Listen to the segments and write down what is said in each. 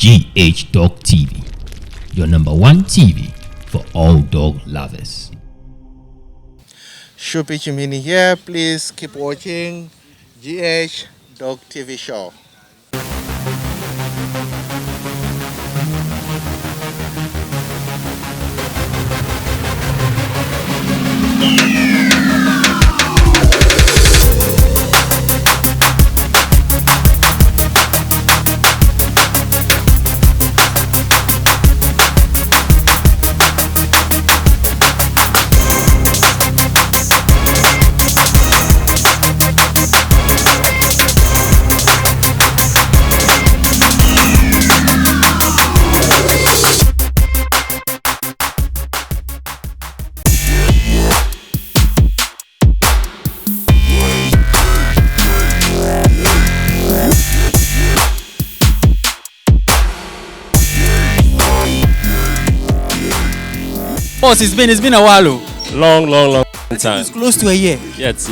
GH Dog TV, your number one TV for all dog lovers. Shupi Chimini here. Please keep watching GH Dog TV show. Boss, it's been a while. Long time. It's close to a year. Yes.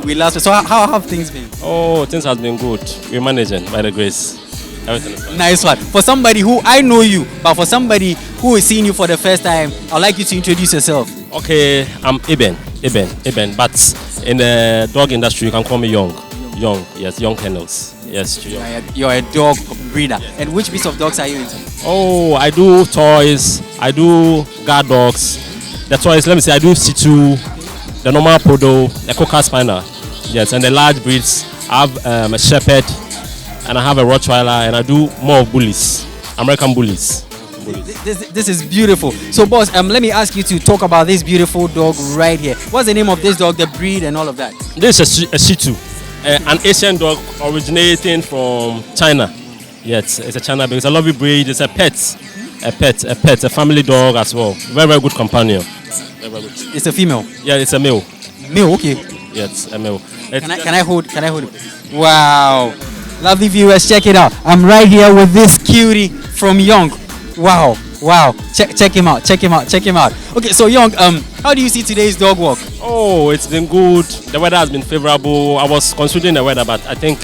We last. So how have things been? Oh, things have been good. We're managing by the grace. Everything is fine. Nice one. For somebody who I know you, but for somebody who is seeing you for the first time, I'd like you to introduce yourself. Okay, I'm Eben. But in the dog industry, you can call me Young. Yes, Young Kennels. Yes, You're a dog breeder. Yes. And which breeds of dogs are you into? Oh, I do toys. I do guard dogs. The toys, let me say, I do C2, the normal poodle, the cocker spaniel. Yes, and the large breeds. I have a shepherd, and I have a Rottweiler, and I do more of bullies, American bullies. This is beautiful. So, boss, let me ask you to talk about this beautiful dog right here. What's the name of this dog, the breed, and all of that? This is a C2. An Asian dog originating from China. Yes, it's a China breed. It's a lovely breed. It's a pet, a family dog as well. Very good companion. Very good. It's a female. Yeah, it's a male. Male, okay. Yes, a male. Can I hold it? Wow, lovely viewers, check it out. I'm right here with this cutie from Young. Wow. Check him out. Okay, so Young, how do you see today's dog walk? Oh, it's been good. The weather has been favorable. I was considering the weather, but I think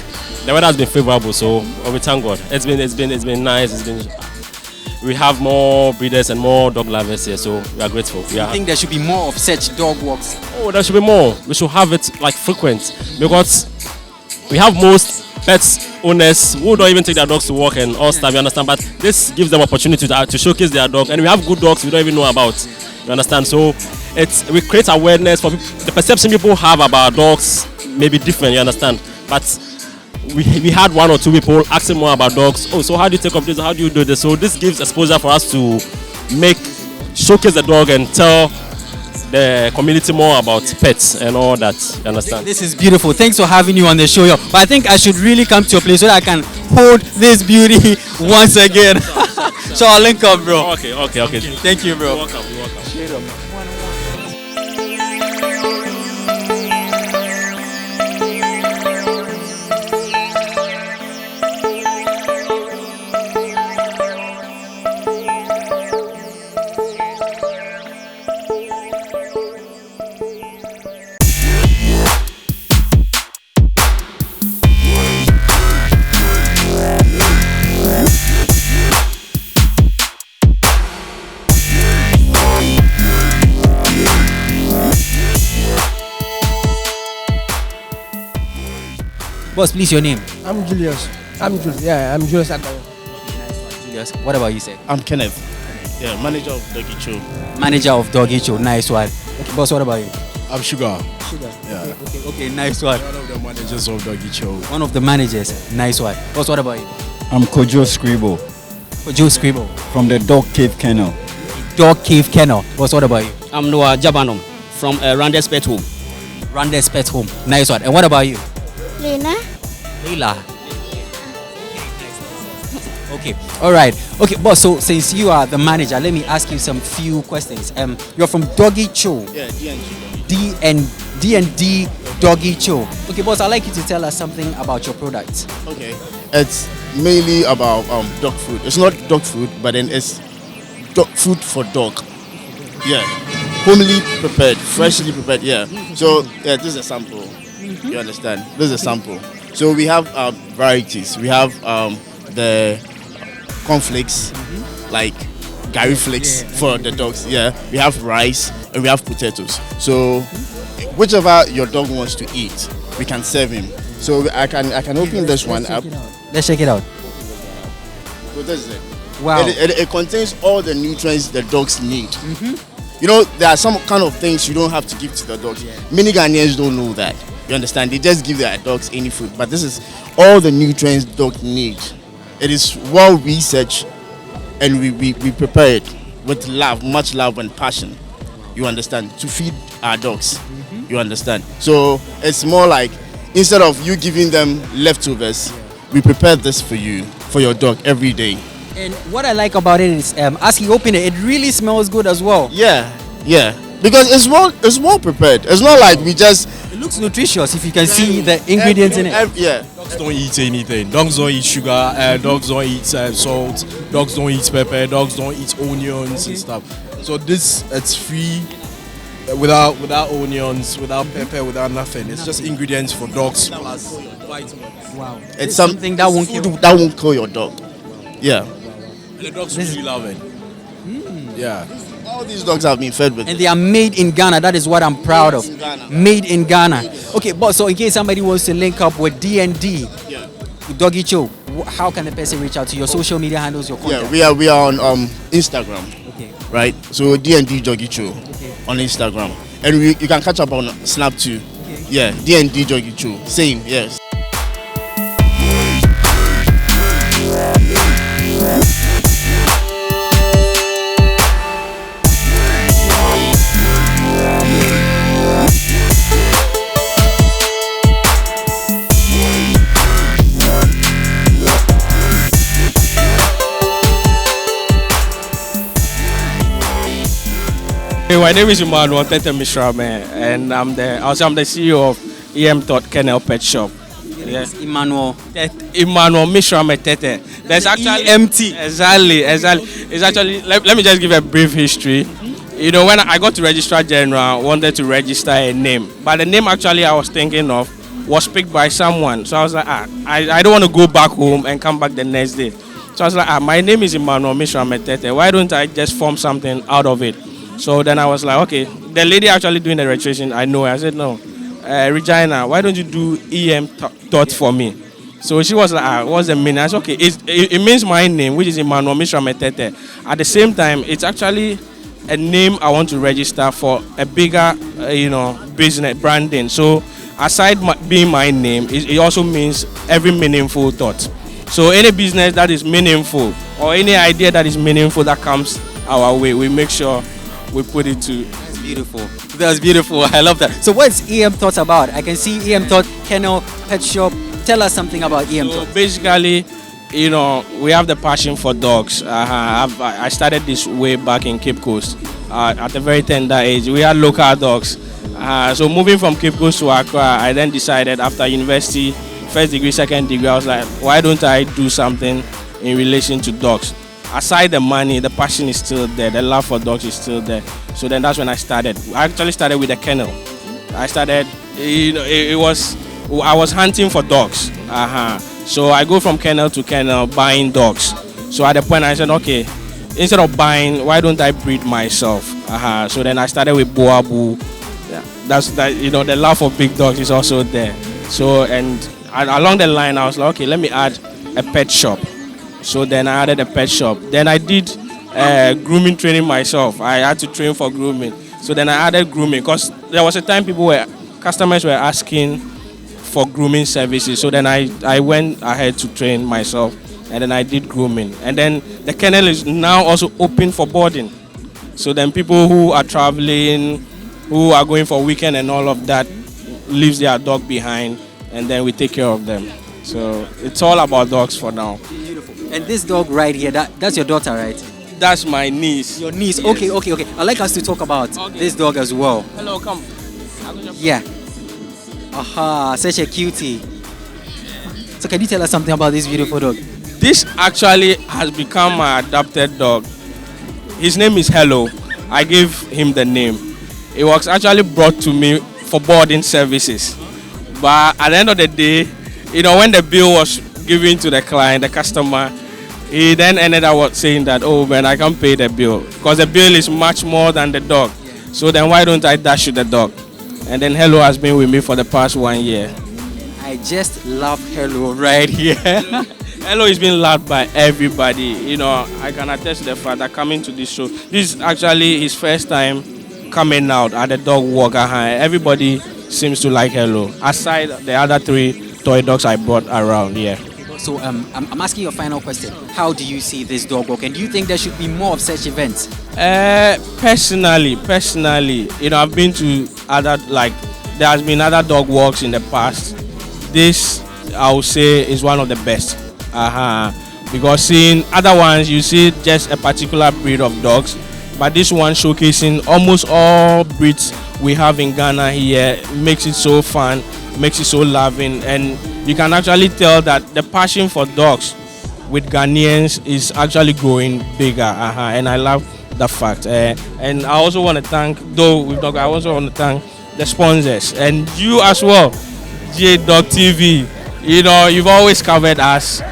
the weather has been favorable. So we thank God. It's been nice. We have more breeders and more dog lovers here, so we are grateful. I think there should be more of such dog walks. Oh, there should be more. We should have it like frequent because we have most pets owners who don't even take their dogs to work and all stuff, you understand, but this gives them opportunity to showcase their dog, and we have good dogs we don't even know about, you understand. So we create awareness for the perception people have about dogs may be different, you understand, but we had one or two people asking more about dogs. Oh, so how do you take up this, how do you do this? So this gives exposure for us to showcase the dog and tell the community more about pets and all that, you understand? This is beautiful. Thanks for having you on the show. But I think I should really come to your place so that I can hold this beauty once again. So I'll link up, bro. Okay. Thank you, bro. You're welcome. Straight up. Boss, please, your name? I'm Julius. I'm Julius Akayo. Julius. What about you, sir? I'm Kenneth. Yeah, manager of Doggy Show. Manager of Doggy Show. Nice one. Okay, boss, what about you? I'm Sugar. Yeah. Okay, nice one. One of the managers of Doggy Show. One of the managers. Nice one. Boss, what about you? I'm Kojo Scribble. Kojo Scribble. From the Dog Cave Kennel. Dog Cave Kennel. Boss, what about you? I'm Noah Jabanom from Randes Pet Home. Randes Pet Home. Nice one. And what about you? Leila. Okay. All right. Okay, boss. So since you are the manager, let me ask you some few questions. You're from Doggy Show. Yeah, D&D. D&D Doggy Show. Okay, boss. I'd like you to tell us something about your products. Okay. It's mainly about dog food. It's not dog food, but then it's dog food for dog. Yeah. Homely prepared, freshly prepared. Yeah. So yeah, this is a sample. You understand? This is a sample. So we have varieties. We have the cornflakes, like Gary flakes for the dogs. Yeah, we have rice and we have potatoes. So whichever your dog wants to eat, we can serve him. So I can open this one up. Let's check it out. So this is it. Wow. It contains all the nutrients the dogs need. You know, there are some kind of things you don't have to give to the dogs. Many Ghanaians don't know that. You understand? They just give their dogs any food. But this is all the nutrients dogs need. It is well researched, and we prepare it with love, much love and passion. You understand? To feed our dogs. You understand? So it's more like, instead of you giving them leftovers, we prepare this for you, for your dog every day. And what I like about it is, as he opened it, it really smells good as well. Yeah, because it's well prepared. It's not like we just. It looks nutritious if you can see the ingredients in it. Yeah. Dogs don't eat anything. Dogs don't eat sugar. Dogs don't eat salt. Dogs don't eat pepper. Dogs don't eat onions and stuff. So it's free, without onions, without pepper, without nothing. It's just ingredients for dogs plus vitamins. Wow. It's something that won't kill. That won't kill your dog. Yeah. And the dogs really love it. Yeah. All these dogs have been fed with. And they are made in Ghana. That is what I'm proud of. Made in Ghana. Okay, but so in case somebody wants to link up with D&D, Doggy Cho, how can the person reach out to your social media handles, your contact? Yeah, we are on Instagram. Okay. Right? So D&D Doggy Cho on Instagram. And you can catch up on Snap too. Okay. Yeah, D&D Doggy Cho. Same, yes. My name is Emmanuel Tete Mishra, and I'm the CEO of EM Kennel Pet Shop. Yes, Emmanuel Mishra Tete. There's actually EMT. Exactly. It's actually let me just give a brief history. You know, when I got to Registrar General, I wanted to register a name, but the name actually I was thinking of was picked by someone. So I was like, I don't want to go back home and come back the next day. So I was like, my name is Emmanuel Mishra Tete. Why don't I just form something out of it? So then I was like, okay, the lady actually doing the registration, I know her. I said, no, Regina, why don't you do EM Thought for me? So she was like, what's the meaning? I said, okay, it means my name, which is Emmanuel Mishra Tete. At the same time, it's actually a name I want to register for a bigger, business branding. So aside being my name, it also means every meaningful thought. So any business that is meaningful or any idea that is meaningful that comes our way, we make sure we put it to. That's beautiful. That's beautiful. I love that. So what's EM Thoughts about? I can see EM Thought Kennel Pet Shop. Tell us something about EM Thoughts. So basically, we have the passion for dogs. I started this way back in Cape Coast at a very tender age. We had local dogs. So moving from Cape Coast to Accra, I then decided after university, first degree, second degree, I was like, why don't I do something in relation to dogs? Aside the money, the passion is still there. The love for dogs is still there. So then that's when I started. I actually started with a kennel. I started, I was hunting for dogs. So I go from kennel to kennel buying dogs. So at the point I said, okay, instead of buying, why don't I breed myself? So then I started with Boabu. Yeah, that's that. The love for big dogs is also there. So and along the line, I was like, okay, let me add a pet shop. So then I added a pet shop. Then I did grooming training myself. I had to train for grooming. So then I added grooming because there was a time customers were asking for grooming services. So then I went ahead to train myself and then I did grooming. And then the kennel is now also open for boarding. So then people who are traveling, who are going for weekend and all of that, leaves their dog behind and then we take care of them. So it's all about dogs for now. Beautiful. And this dog right here, that's your daughter, right? That's my niece. Your niece. Yes. Okay. I'd like us to talk about this dog as well. Hello, come. Yeah. Aha, such a cutie. So can you tell us something about this beautiful dog? This actually has become my adopted dog. His name is Hello. I gave him the name. It was actually brought to me for boarding services. But at the end of the day, when the bill was given to the client, the customer, He then ended up saying that, oh man, I can't pay the bill because the bill is much more than the dog. So then why don't I dash you the dog? And then Hello has been with me for the past 1 year. I just love Hello right here. Hello is being loved by everybody. You know, I can attest to the fact that coming to this show, this is actually his first time coming out at the dog walk. Everybody seems to like Hello, aside the other 3 toy dogs I brought around. Yeah. So I'm asking you a final question. How do you see this dog walk, and do you think there should be more of such events? Personally, you know, I've been to other, like, there has been other dog walks in the past. This, I would say, is one of the best. Because seeing other ones, you see just a particular breed of dogs, but this one showcasing almost all breeds we have in Ghana here makes it so fun, makes it so loving, and you can actually tell that the passion for dogs with Ghanaians is actually growing bigger. And I love that fact. And I also want to thank, though with dog, I also want to thank the sponsors and you as well, J Dog TV. You know, you've always covered us,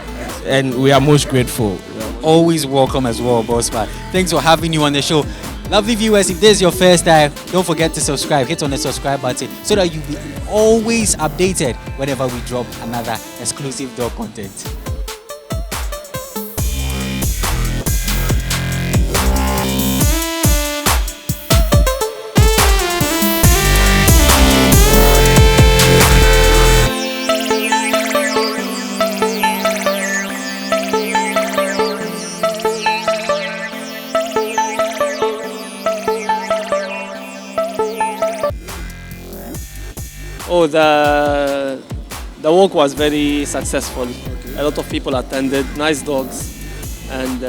and we are most grateful. Always welcome as well, boss man. Thanks for having you on the show. Lovely viewers, if this is your first time, don't forget to subscribe. Hit on the subscribe button so that you'll be always updated whenever we drop another exclusive dog content. Oh, the walk was very successful. A lot of people attended, nice dogs, and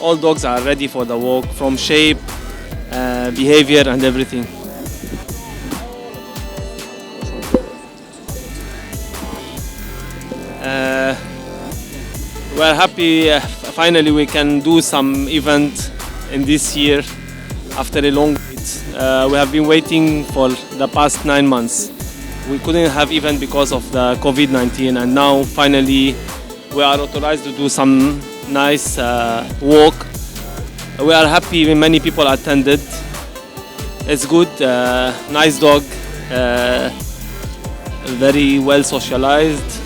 all dogs are ready for the walk, from shape, behavior and everything. We're happy finally we can do some event in this year after a long wait. We have been waiting for the past 9 months. We couldn't have event because of the COVID-19, and now finally we are authorized to do some nice walk. We are happy when many people attended. It's good, nice dog, very well socialized,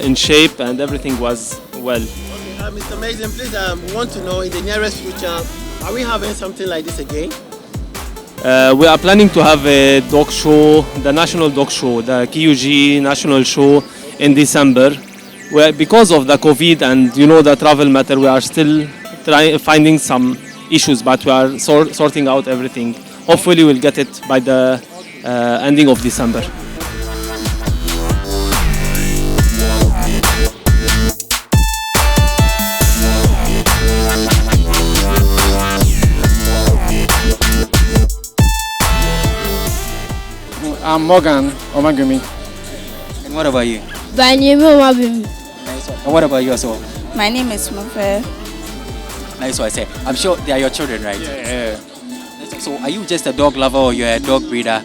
in shape, and everything was well. Mr. Mason, please, we want to know in the nearest future, are we having something like this again? We are planning to have a dog show, the national dog show, the KUG national show in December. Because of the COVID and the travel matter, we are still finding some issues, but we are sorting out everything. Hopefully we'll get it by the ending of December. I'm Morgan Omagumi. And what about you? Nice one. And what about you as well? My name is Mafe. Nice one, I say. I'm sure they are your children, right? Yeah. So are you just a dog lover or you're a dog breeder?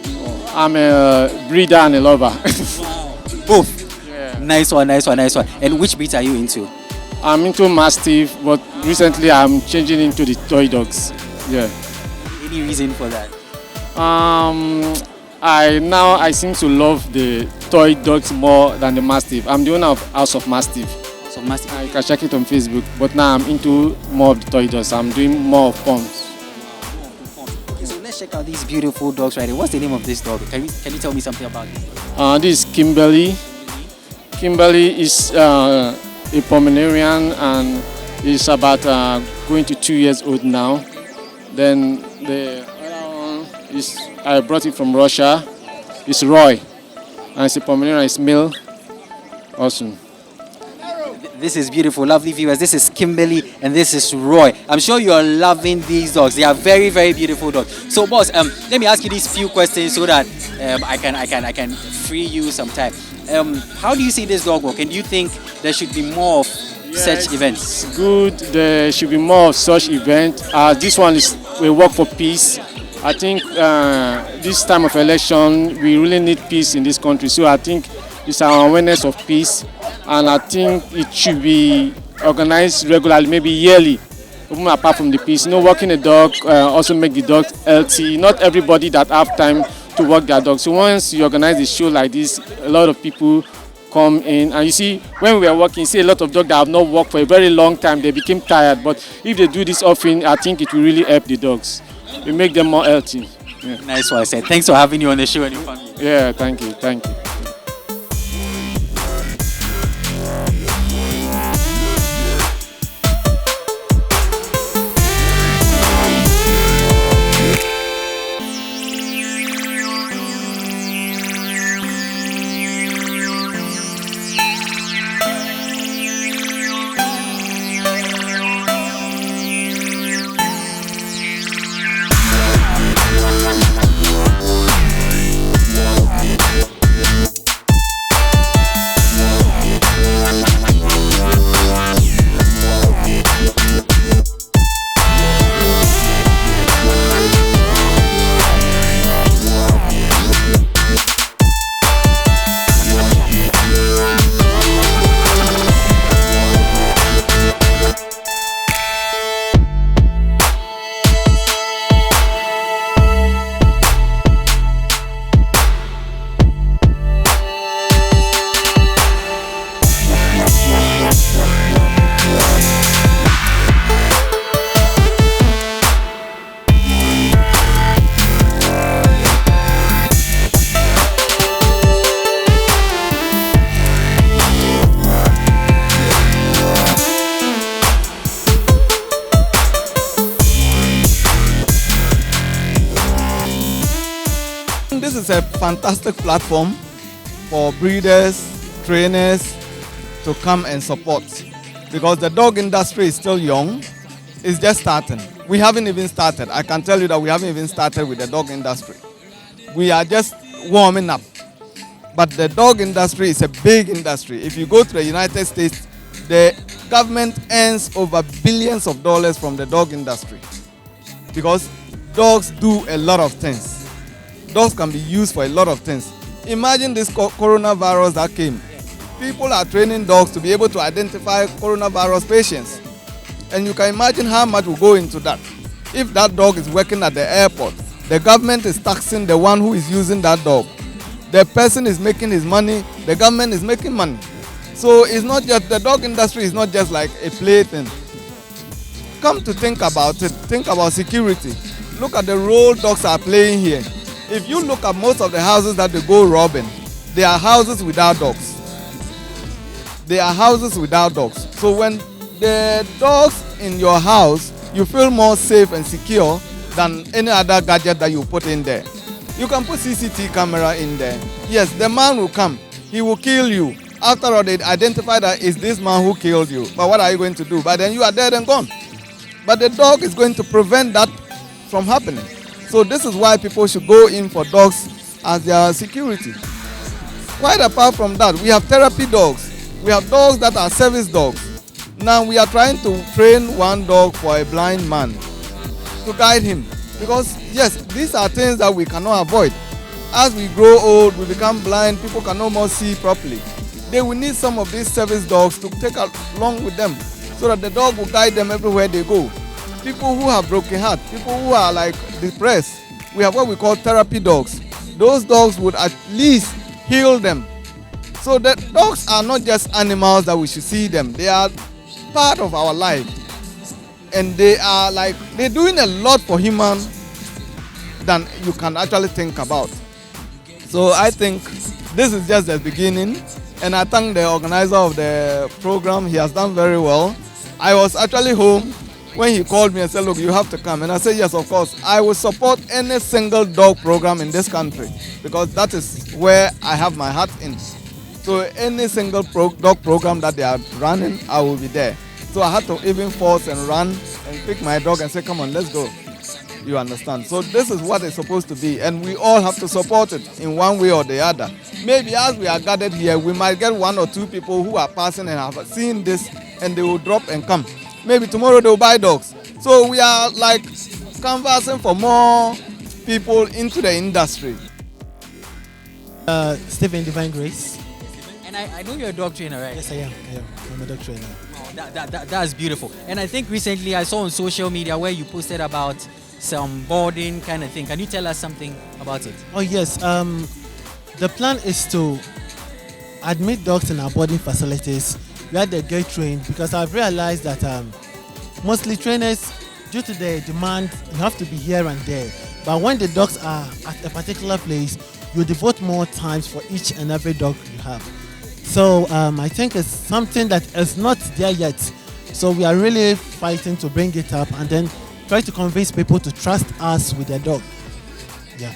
I'm a breeder and a lover. Both? Yeah. Nice one. And which breeds are you into? I'm into Mastiff, but recently I'm changing into the toy dogs. Yeah. Any reason for that? I seem to love the toy dogs more than the Mastiff. I'm the owner of House of Mastiff. So Mastiff. You can check it on Facebook. But now I'm into more of the toy dogs. I'm doing more of pumps. Okay, so let's check out these beautiful dogs right here. What's the name of this dog? Can you tell me something about this? This is Kimberly. Kimberly is a Pomeranian and is about going to 2 years old now. Then the other one is, I brought it from Russia. It's Roy. And it's a Pomeranian, it's male. Awesome. This is beautiful, lovely viewers. This is Kimberly and this is Roy. I'm sure you are loving these dogs. They are very, very beautiful dogs. So, boss, let me ask you these few questions so that I can free you some time. How do you see this dog walk? And do you think there should be more of such events? Good. There should be more of such events. This one is a walk for peace. I think this time of election, we really need peace in this country. So I think it's our awareness of peace. And I think it should be organize regularly, maybe yearly, even apart from the piece. Walking a dog also make the dog healthy. Not everybody that have time to walk their dog. So once you organize a show like this, a lot of people come in, and you see when we were walking, you see a lot of dogs that have not walked for a very long time. They became tired, but if they do this often, I think it will really help the dogs. It make them more healthy. Yeah. Nice one, I said. Thanks for having you on the show and your family. Yeah, thank you, thank you. This is a fantastic platform for breeders, trainers to come and support, because the dog industry is still young. It's just starting. We haven't even started. I can tell you that we haven't even started with the dog industry. We are just warming up. But the dog industry is a big industry. If you go to the United States, the government earns over billions of dollars from the dog industry, because dogs do a lot of things. Dogs can be used for a lot of things. Imagine this coronavirus that came. People are training dogs to be able to identify coronavirus patients. And you can imagine how much will go into that. If that dog is working at the airport, the government is taxing the one who is using that dog. The person is making his money, the government is making money. So it's not just, the dog industry is not just like a plaything. Come to think about it, think about security. Look at the role dogs are playing here. If you look at most of the houses that they go robbing, they are houses without dogs. They are houses without dogs. So when the dogs in your house, you feel more safe and secure than any other gadget that you put in there. You can put CCTV camera in there. Yes, the man will come. He will kill you. After all, they identify that it's this man who killed you. But what are you going to do? But then you are dead and gone. But the dog is going to prevent that from happening. So this is why people should go in for dogs as their security. Quite apart from that, we have therapy dogs. We have dogs that are service dogs. Now we are trying to train one dog for a blind man to guide him. Because yes, these are things that we cannot avoid. As we grow old, we become blind, people can no more see properly. They will need some of these service dogs to take along with them so that the dog will guide them everywhere they go. People who have broken heart, people who are like depressed, we have what we call therapy dogs. Those dogs would at least heal them. So the dogs are not just animals that we should see them. They are part of our life. And they are like, they're doing a lot for humans than you can actually think about. So I think this is just the beginning. And I thank the organizer of the program. He has done very well. I was actually home when he called me and said, look, you have to come. And I said, yes, of course. I will support any single dog program in this country because that is where I have my heart in. So any single dog program that they are running, I will be there. So I had to even force and run and pick my dog and say, come on, let's go. You understand? So this is what it's supposed to be. And we all have to support it in one way or the other. Maybe as we are gathered here, we might get one or two people who are passing and have seen this and they will drop and come. Maybe tomorrow they will buy dogs. So we are like canvassing for more people into the industry. Stephen Divine Grace. And I know you're a dog trainer, right? Yes, I am. I'm a dog trainer. Oh, that's beautiful. And I think recently I saw on social media where you posted about some boarding kind of thing. Can you tell us something about it? Oh yes. The plan is to admit dogs in our boarding facilities where they get trained, because I've realized that mostly trainers, due to the demand, you have to be here and there. But when the dogs are at a particular place, you devote more times for each and every dog you have. So I think it's something that is not there yet. So we are really fighting to bring it up and then try to convince people to trust us with their dog. Yeah.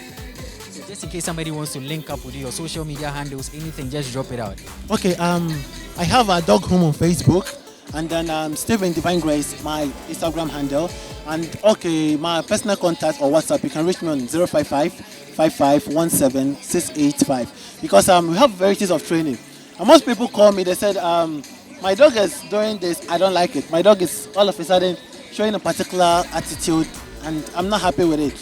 So just in case somebody wants to link up with you, your social media handles, anything, just drop it out. Okay, I have a dog home on Facebook, and then Stephen Divine Grace, my Instagram handle, and okay, my personal contact or WhatsApp, you can reach me on 055 5517 685, because we have varieties of training. And most people call me, they said, my dog is doing this, I don't like it. My dog is all of a sudden showing a particular attitude and I'm not happy with it.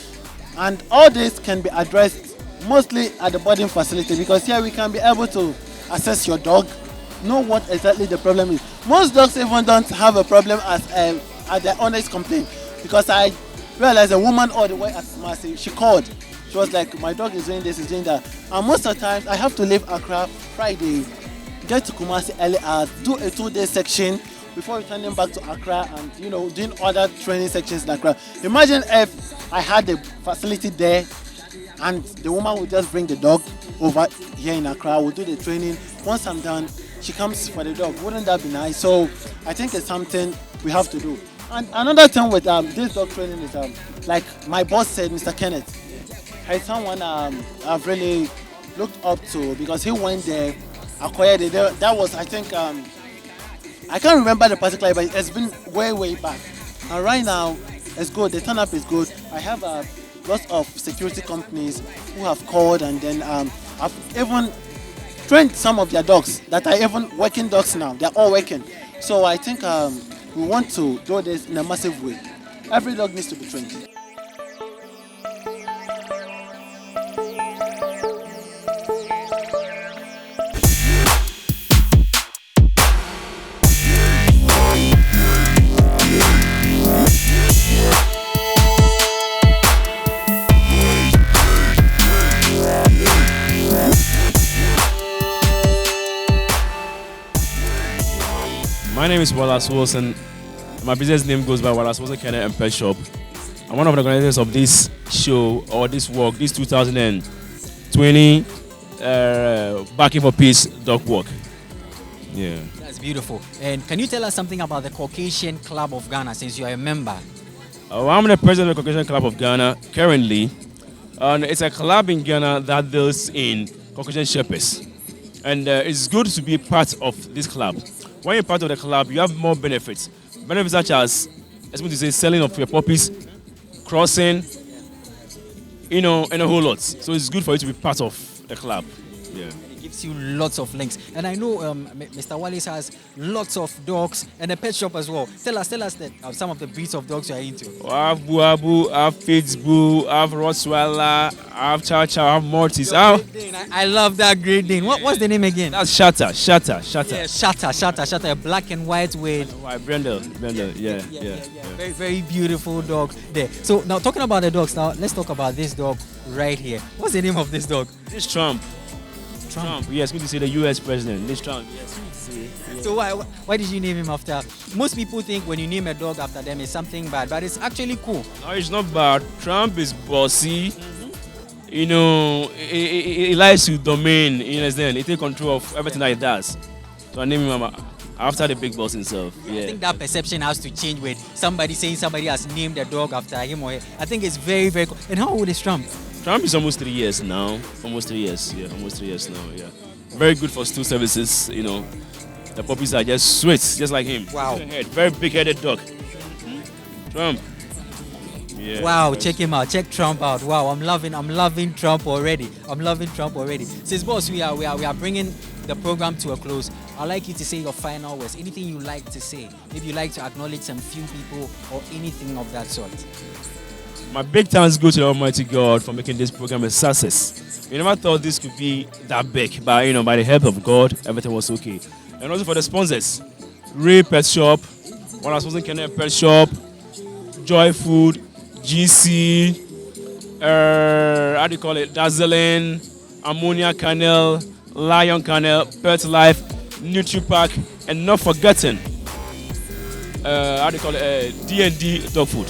And all this can be addressed mostly at the boarding facility, because here we can be able to assess your dog, know what exactly the problem is. Most dogs even don't have a problem as their owner's complaint, because I realized a woman all the way at Kumasi, she called. She was like, my dog is doing this, is doing that. And most of the times I have to leave Accra Friday, get to Kumasi early hours, do a 2-day section before returning back to Accra and doing other training sections in Accra. Imagine if I had the facility there and the woman would just bring the dog over here in Accra, we'll do the training. Once I'm done, she comes for the dog. Wouldn't that be nice? So I think it's something we have to do. And another thing with this dog training is like my boss said, Mr. Kenneth, he's someone I've really looked up to, because he went there, acquired it. That was, I think, I can't remember the particular, but it's been way back. And right now, it's good. The turn-up is good. I have lots of security companies who have called, and then I've even trained some of their dogs that are even working dogs now. They're all working. So I think we want to do this in a massive way. Every dog needs to be trained. My name is Wallace Wilson. My business name goes by Wallace Wilson Canine and Pet Shop. I'm one of the organizers of this show, or this walk, this 2020 Backing for Peace dog walk. Yeah. That's beautiful. And can you tell us something about the Caucasian Club of Ghana, since you are a member? I'm the president of the Caucasian Club of Ghana currently. It's a club in Ghana that deals in Caucasian Shepherds. And it's good to be part of this club. When you're part of the club, you have more benefits. Benefits such as, selling of your puppies, crossing, and a whole lot. So it's good for you to be part of the club. Yeah. It gives you lots of links. And I know Mr. Wallace has lots of dogs and a pet shop as well. Tell us that, some of the breeds of dogs you are into. I have Buabu, I have Pittsburgh, I have Rottweiler, I have Chow Chow, I have Maltese. I love that Great Dane. What's the name again? That's Shatter. Yeah, Shatter, a black and white with... Brendel, yeah. Very, very beautiful dog there. So now talking about the dogs, now let's talk about this dog right here. What's the name of this dog? This Trump. Yes, good to see the US president. This Trump. Yes. So why did you name him after? Most people think when you name a dog after them it's something bad, but it's actually cool. No, it's not bad. Trump is bossy. He likes to domain. You understand? He takes control of everything that he does. So I named him after the big boss himself. Yeah. I think that perception has to change with somebody saying somebody has named a dog after him or her. I think it's very, very cool. And how old is Trump? Trump is almost 3 years now. Almost 3 years. Yeah, almost 3 years now. Yeah. Very good for stool services. The puppies are just sweet, just like him. Wow. Very big-headed dog. Trump. Yeah. Wow, check him out. Check Trump out. Wow, I'm loving Trump already. Since boss, we are bringing the program to a close. I'd like you to say your final words. Anything you like to say. If you like to acknowledge some few people or anything of that sort. My big thanks go to the Almighty God for making this program a success. We never thought this could be that big, but by the help of God, everything was okay. And also for the sponsors, Ray Pet Shop, when I was sponsoring Kenya Pet Shop, Joy Food, GC, how do you call it? Dazzling, Ammonia Kennel, Lion Kennel, Pet Life, NutriPack, and not forgetting, how do you call it? D&D Dog Food.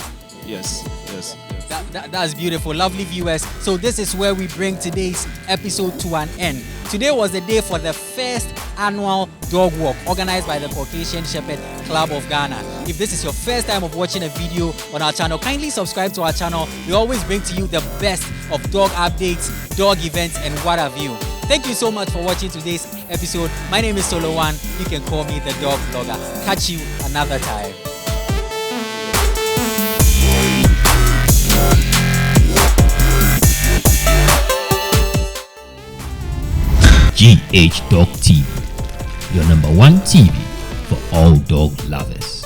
Yes. That's beautiful. Lovely viewers. So this is where we bring today's episode to an end. Today was the day for the first annual dog walk organized by the Caucasian Shepherd Club of Ghana. If this is your first time of watching a video on our channel, kindly subscribe to our channel. We always bring to you the best of dog updates, dog events, and what have you. Thank you so much for watching today's episode. My name is Solo Wan. You can call me the dog vlogger. Catch you another time. GH Dog TV, your #1 TV for all dog lovers.